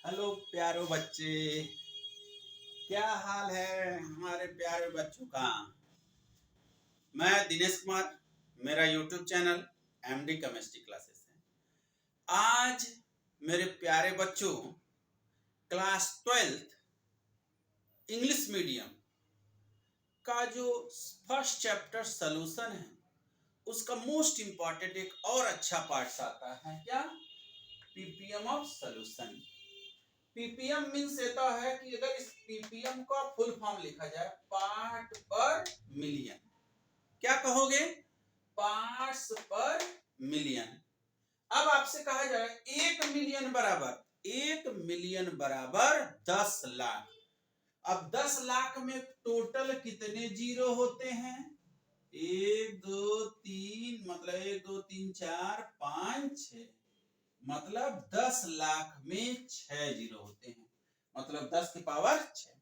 Hello प्यारो बच्चे, क्या हाल है हमारे प्यारे बच्चों का। मैं दिनेश कुमार, मेरा YouTube channel MD chemistry classes है। आज मेरे प्यारे बच्चों क्लास 12th इंग्लिश मीडियम का जो फर्स्ट चैप्टर सॉल्यूशन है उसका मोस्ट इंपॉर्टेंट एक और अच्छा पार्ट आता है। क्या? Ppm of solution. Ppm means येता है कि अगर इस पीपीएम का फुल फॉर्म लिखा जाए पार्ट पर मिलियन, क्या कहोगे? Parts per million. अब आपसे कहा जाए 1 मिलियन बराबर 10 लाख। अब 10 लाख में टोटल कितने जीरो होते हैं? 1 2 3, मतलब 1 2 3 4 5 6, मतलब 10 लाख में 6 जीरो होते हैं, मतलब 10 की पावर 6।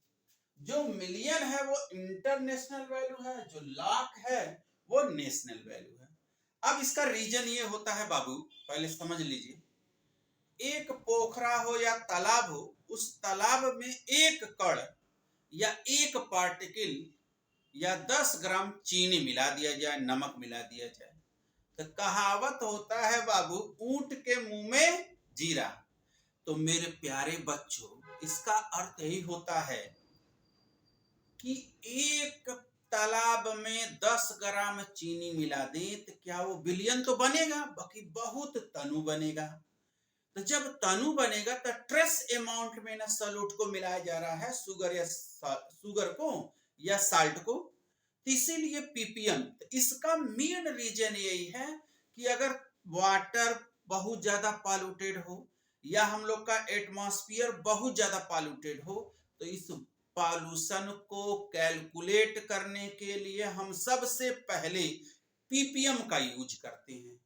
जो मिलियन है वो इंटरनेशनल वैल्यू है, जो लाख है वो नेशनल वैल्यू है। अब इसका रीजन ये होता है बाबू, पहले समझ लीजिए। एक पोखरा हो या तालाब हो, उस तालाब में एक कण या एक पार्टिकल या 10 ग्राम चीनी मिला दिया जाए, नमक मिला दिया जाए, तो कहावत होता है बाबू, ऊंट के मुंह में जीरा। तो मेरे प्यारे बच्चों, इसका अर्थ यही होता है कि एक तालाब में 10 ग्राम चीनी मिला दें तो क्या वो बिलियन तो बनेगा, बाकी बहुत तनु बनेगा। तो जब तनु बनेगा तो ट्रेस अमाउंट में ना सॉल्यूट को मिलाया जा रहा है, शुगर को या साल्ट को, तो इसीलिए पीपीएम। तो इसका मेन रीजन यही है कि अगर वाटर बहुत ज्यादा पॉल्यूटेड हो या हम लोग का एटमॉस्फेयर बहुत ज्यादा पॉल्यूटेड हो, तो इस पॉल्यूशन को कैलकुलेट करने के लिए हम सबसे पहले पीपीएम का यूज करते हैं।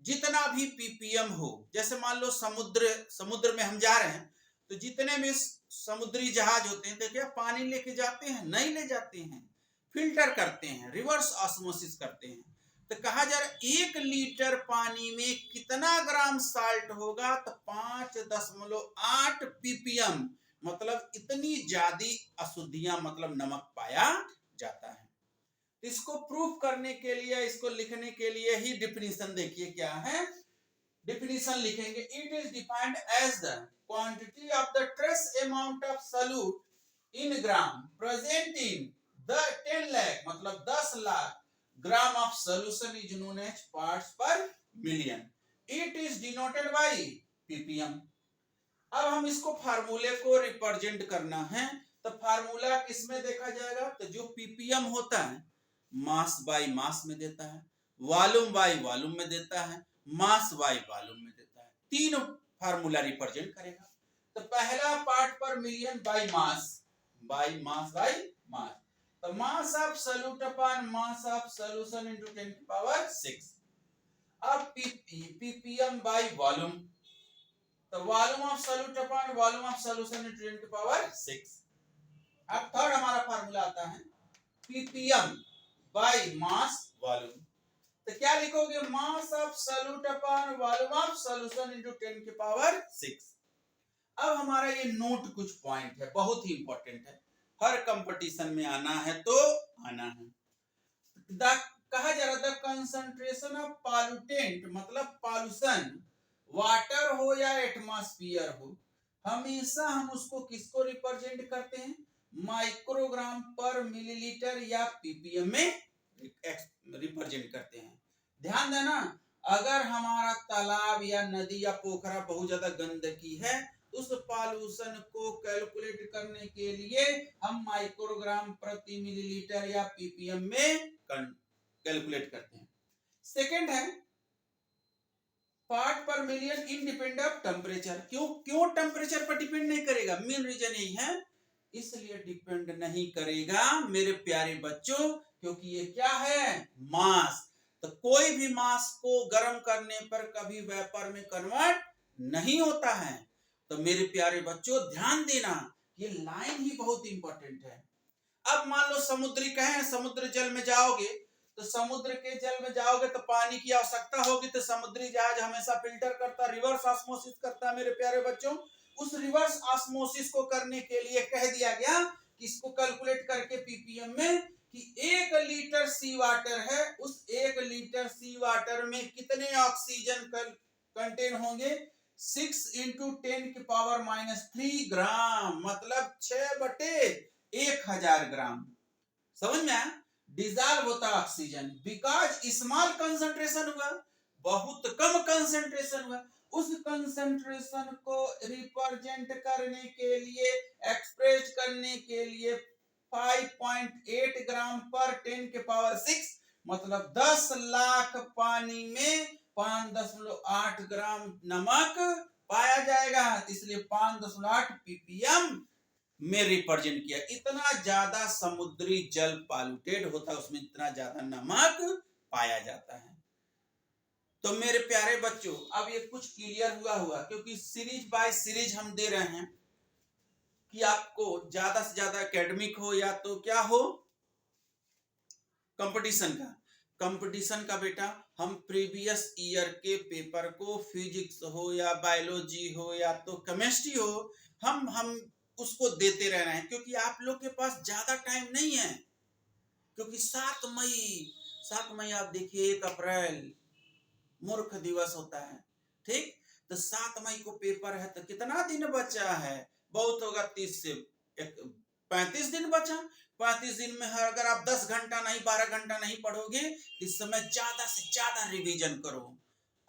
जितना भी पीपीएम हो, जैसे मान लो समुद्र में हम जा रहे हैं, तो जितने भी समुद्री जहाज होते हैं तो क्या पानी लेके जाते हैं? नहीं ले जाते हैं, फिल्टर करते हैं, रिवर्स ऑस्मोसिस करते हैं। तो कहा जा रहा है 1 लीटर पानी में कितना ग्राम साल्ट होगा? तो 5.8 पीपीएम, मतलब इतनी ज्यादा अशुद्धियां, मतलब नमक पाया जाता है। इसको प्रूफ करने के लिए, इसको लिखने के लिए ही डिफिनीशन देखिए क्या है। डिफिनीशन लिखेंगे, it is defined as the quantity of the trace amount of solute in gram present in the 10 lakh, मतलब 10 lakh gram of solution is known as parts per million. It is denoted by PPM. अब हम इसको फार्मूले को represent करना है, तो formula किसमें देखा जाएगा? तो जो पीपीएम होता है मास बाय मास में देता है, वॉल्यूम बाय वॉल्यूम में देता है, मास बाय वॉल्यूम में देता है। तीन फार्मूला रिप्रेजेंट करेगा। तो पहला part per million by mass by mass. तो mass of solute upon mass of solution into 10 की पावर 6। अब पीपीएम बाय वॉल्यूम, तो volume of solute upon volume of solution into 10 की पावर 6। अब थर्ड हमारा फार्मूला आता है पीपीएम बाय मास वॉल्यूम। तो क्या लिखोगे? मास of solute upon volume of solution into 10 की पावर 6। अब हमारा ये नोट कुछ पॉइंट है, बहुत ही इंपॉर्टेंट है, हर कंपटीशन में आना है तो आना है। कहा जा रहा था कंसंट्रेशन ऑफ पॉल्यूटेंट, मतलब पॉल्यूशन, वाटर हो या एटमॉस्फेयर हो, हमेशा हम उसको किसको रिप्रेजेंट करते हैं? माइक्रोग्राम पर मिलीलीटर या पीपीएम में रिप्रेजेंट करते हैं। ध्यान देना, अगर हमारा तालाब या नदी या पोखरा बहुत ज्यादा गंदगी है, उस पॉल्यूशन को कैलकुलेट करने के लिए हम माइक्रोग्राम प्रति मिलीलीटर या पीपीएम में कैलकुलेट करते हैं। सेकंड है part per million independent of temperature. क्यों टेम्परेचर पर डिपेंड नहीं करेगा? मेन रीजन यही है, इसलिए डिपेंड नहीं करेगा मेरे प्यारे बच्चों, क्योंकि ये क्या है? मास। तो कोई भी मास को गर्म करने पर कभी वेपर में कन्वर्ट नहीं होता है। तो मेरे प्यारे बच्चों ध्यान देना, ये लाइन ही बहुत इंपॉर्टेंट है। अब मान लो समुद्री कहें, समुद्र जल में जाओगे, तो समुद्र के जल में जाओगे तो पानी की आवश्यकता होगी, तो समुद्री जहाज हमेशा फिल्टर करता, रिवर्स ऑस्मोसिस करता है मेरे प्यारे बच्चों। उस रिवर्स ऑस्मोसिस को करने के लिए कह दिया गया कि इसको कैलकुलेट करके पीपीएम में कि 1 लीटर सी वाटर है, उस 1 लीटर सी वाटर में कितने ऑक्सीजन कंटेन होंगे, 6 × 10⁻³ ग्राम, मतलब 6/1000 ग्राम। समझ में आया? डिजॉल्व होता ऑक्सीजन बिकॉज स्मॉल कंसंट्रेशन हुआ, बहुत कम कंसंट्रेशन हुआ। उस कंसंट्रेशन को रिप्रेजेंट करने के लिए, एक्सप्रेस करने के लिए 5.8 ग्राम पर 10⁻⁶, मतलब 10 लाख पानी में 5.8 ग्राम नमक पाया जाएगा, इसलिए 5.8 ppm में रिप्रेजेंट किया। इतना ज्यादा समुद्री जल पॉल्यूटेड होता है, उसमें इतना ज्यादा नमक पाया जाता है। तो मेरे प्यारे बच्चों, अब ये कुछ क्लियर हुआ क्योंकि सीरीज बाय सीरीज हम दे रहे हैं कि आपको ज्यादा से ज्यादा एकेडमिक हो या तो क्या हो, कंपटीशन का बेटा हम प्रीवियस ईयर के पेपर को, फिजिक्स हो या बायोलॉजी हो या तो केमिस्ट्री हो, हम उसको देते रह रहे हैं क्योंकि आप लोग के पास ज्यादा टाइम नहीं है। क्योंकि 7 मई आप देखिए, 1 अप्रैल मूर्ख दिवस होता है, ठीक? तो 7 मई को पेपर है, तो कितना दिन बचा है? बहुत होगा 30 से 35 दिन बचा। 35 दिन में अगर आप 10 घंटा नहीं, 12 घंटा नहीं पढ़ोगे, इस समय ज्यादा से ज्यादा रिवीजन करो।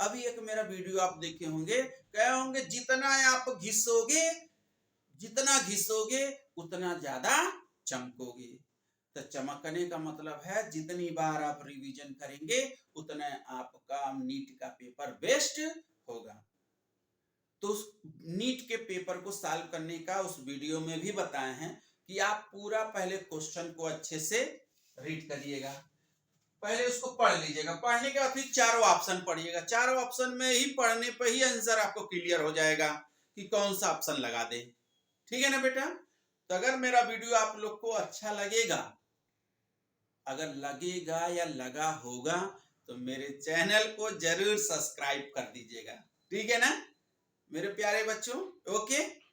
अभी एक मेरा वीडियो आप देखे होंगे, कहे होंगे जितना आप जितना घिसोगे उतना ज्यादा चमकोगे। तो चमकने का मतलब है जितनी बार आप रिवीजन करेंगे उतना आपका नीट का पेपर बेस्ट होगा। तो उस नीट के पेपर को सॉल्व करने का उस वीडियो में भी बताए हैं कि आप पूरा पहले क्वेश्चन को अच्छे से रीड करिएगा, पहले उसको पढ़ लीजिएगा, पढ़ने के बाद फिर चारों ऑप्शन पढ़िएगा। चारों ऑप्शन में ही पढ़ने पे ही आंसर आपको क्लियर हो जाएगा कि कौन सा ऑप्शन लगा दे। ठीक है ना बेटा? तो अगर मेरा वीडियो आप लोग को अच्छा लगेगा, अगर लगेगा या लगा होगा, तो मेरे चैनल को जरूर सब्सक्राइब कर दीजिएगा। ठीक है ना मेरे प्यारे बच्चों? ओके।